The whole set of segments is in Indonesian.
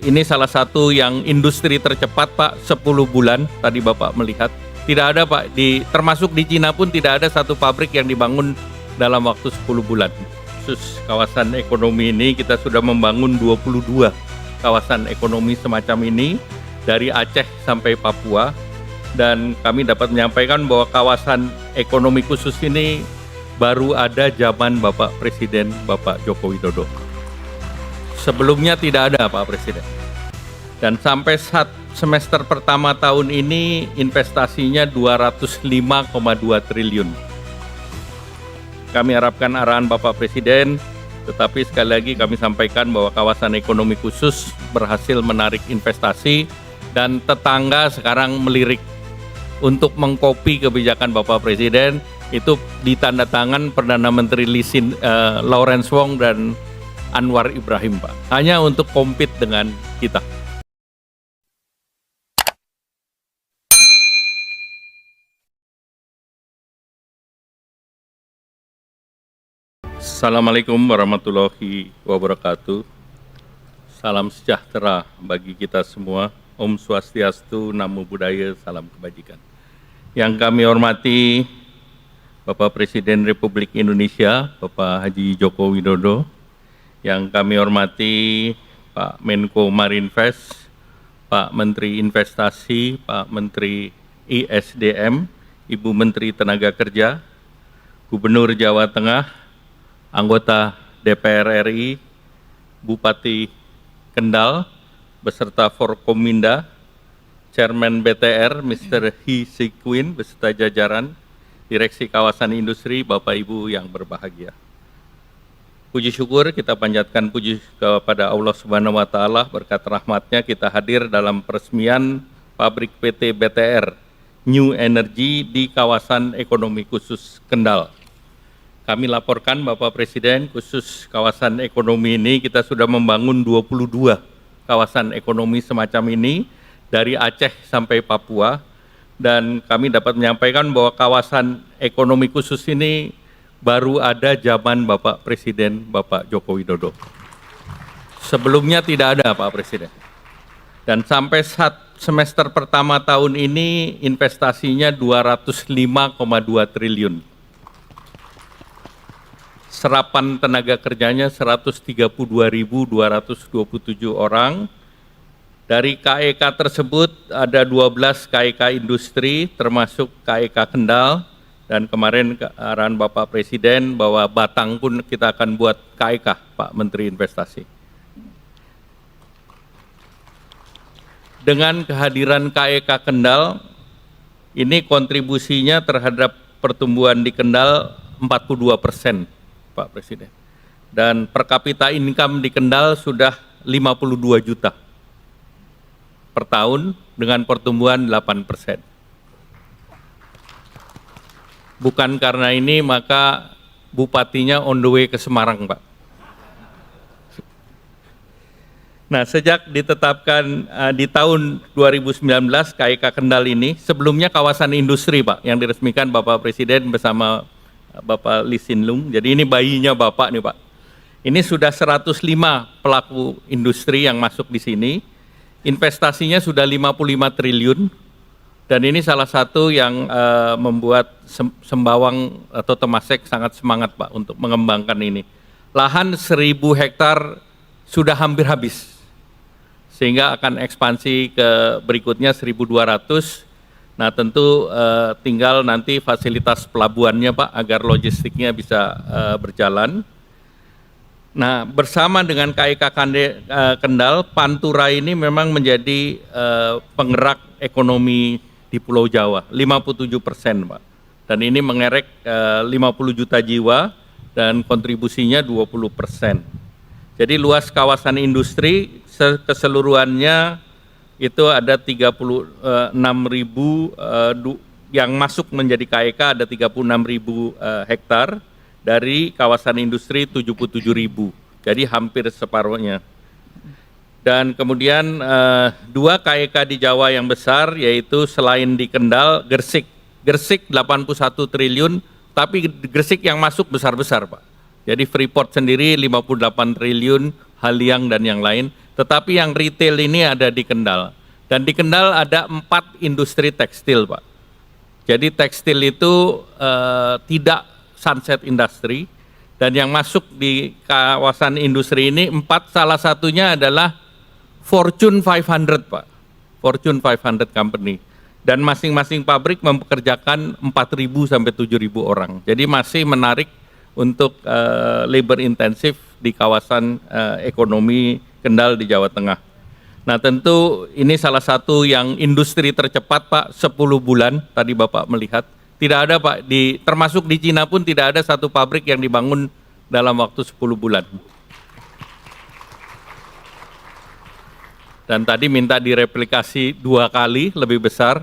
Ini salah satu yang industri tercepat, Pak, 10 bulan tadi Bapak melihat. Tidak ada, Pak, termasuk di Cina pun tidak ada satu pabrik yang dibangun dalam waktu 10 bulan. Khusus kawasan ekonomi ini kita sudah membangun 22 kawasan ekonomi semacam ini dari Aceh sampai Papua, dan kami dapat menyampaikan bahwa kawasan ekonomi khusus ini baru ada zaman Bapak Presiden Bapak Joko Widodo. Sebelumnya tidak ada, Pak Presiden. Dan sampai semester pertama tahun ini investasinya 205,2 triliun. Kami harapkan arahan Bapak Presiden, tetapi sekali lagi kami sampaikan bahwa kawasan ekonomi khusus berhasil menarik investasi dan tetangga sekarang melirik untuk mengkopi kebijakan Bapak Presiden. Itu ditandatangan Perdana Menteri Lawrence Wong dan Anwar Ibrahim, Pak, hanya untuk compete dengan kita. Assalamualaikum warahmatullahi wabarakatuh. Salam sejahtera bagi kita semua. Om Swastiastu, Namo Buddhaya, salam kebajikan. Yang kami hormati Bapak Presiden Republik Indonesia, Bapak Haji Joko Widodo. Yang kami hormati Pak Menko Marinvest, Pak Menteri Investasi, Pak Menteri ISDM, Ibu Menteri Tenaga Kerja, Gubernur Jawa Tengah, anggota DPR RI, Bupati Kendal, beserta Forkominda, Chairman BTR, Mr. Hee Sequin, beserta jajaran, Direksi Kawasan Industri, Bapak Ibu yang berbahagia. Puji syukur kita panjatkan puji kepada Allah Subhanahu wa Ta'ala, berkat rahmatnya kita hadir dalam peresmian pabrik PT BTR New Energy di kawasan ekonomi khusus Kendal. Kami laporkan Bapak Presiden, khusus kawasan ekonomi ini kita sudah membangun 22 kawasan ekonomi semacam ini dari Aceh sampai Papua, dan kami dapat menyampaikan bahwa kawasan ekonomi khusus ini baru ada zaman Bapak Presiden Bapak Joko Widodo. Sebelumnya tidak ada, Pak Presiden. Dan sampai semester pertama tahun ini investasinya 205,2 triliun. Serapan tenaga kerjanya 132.227 orang. Dari KEK tersebut ada 12 KEK industri termasuk KEK Kendal, dan kemarin arahan Bapak Presiden bahwa Batang pun kita akan buat KEK, Pak Menteri Investasi. Dengan kehadiran KEK Kendal, ini kontribusinya terhadap pertumbuhan di Kendal 42%, Pak Presiden. Dan per kapita income di Kendal sudah 52 juta per tahun dengan pertumbuhan 8%. Bukan karena ini maka bupatinya on the way ke Semarang, Pak. Nah, sejak ditetapkan di tahun 2019 KEK Kendal ini, sebelumnya kawasan industri, Pak, yang diresmikan Bapak Presiden bersama Bapak Lee Hsien Loong. Jadi ini bayinya Bapak nih, Pak. Ini sudah 105 pelaku industri yang masuk di sini. Investasinya sudah 55 triliun. Dan ini salah satu yang membuat Sembawang atau Temasek sangat semangat, Pak, untuk mengembangkan ini. Lahan 1.000 hektar sudah hampir habis, sehingga akan ekspansi ke berikutnya 1.200. Nah, tentu tinggal nanti fasilitas pelabuhannya, Pak, agar logistiknya bisa berjalan. Nah, bersama dengan KEK Kendal, Pantura ini memang menjadi penggerak ekonomi di Pulau Jawa, 57%, Pak. Dan ini mengerek 50 juta jiwa dan kontribusinya 20%. Jadi luas kawasan industri keseluruhannya itu ada 36.000 yang masuk menjadi KEK, ada 36.000 hektar, dari kawasan industri 77.000, jadi hampir separuhnya. Dan kemudian 2 KEK di Jawa yang besar, yaitu selain di Kendal, Gresik 81 triliun, tapi Gresik yang masuk besar-besar, Pak. Jadi Freeport sendiri 58 triliun, Haliang dan yang lain. Tetapi yang retail ini ada di Kendal. Dan di Kendal ada 4 industri tekstil, Pak. Jadi tekstil itu tidak sunset industry. Dan yang masuk di kawasan industri ini 4, salah satunya adalah Fortune 500, Pak. Fortune 500 company. Dan masing-masing pabrik mempekerjakan 4.000 sampai 7.000 orang. Jadi masih menarik untuk labor intensif di kawasan ekonomi Kendal di Jawa Tengah. Nah tentu ini salah satu yang industri tercepat, Pak, 10 bulan tadi Bapak melihat. Tidak ada, Pak, termasuk di Cina pun tidak ada satu pabrik yang dibangun dalam waktu 10 bulan. Dan tadi minta direplikasi 2 kali lebih besar,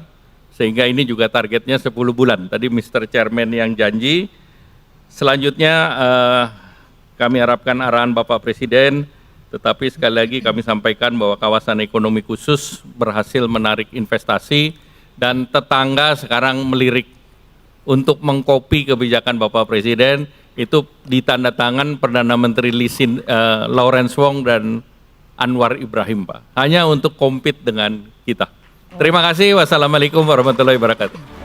sehingga ini juga targetnya 10 bulan. Tadi Mr. Chairman yang janji. Selanjutnya kami harapkan arahan Bapak Presiden, tetapi sekali lagi kami sampaikan bahwa kawasan ekonomi khusus berhasil menarik investasi dan tetangga sekarang melirik untuk mengkopi kebijakan Bapak Presiden. Itu ditandatangan Perdana Menteri Lawrence Wong dan Anwar Ibrahim, Pak. Hanya untuk compete dengan kita. Terima kasih. Wassalamualaikum warahmatullahi wabarakatuh.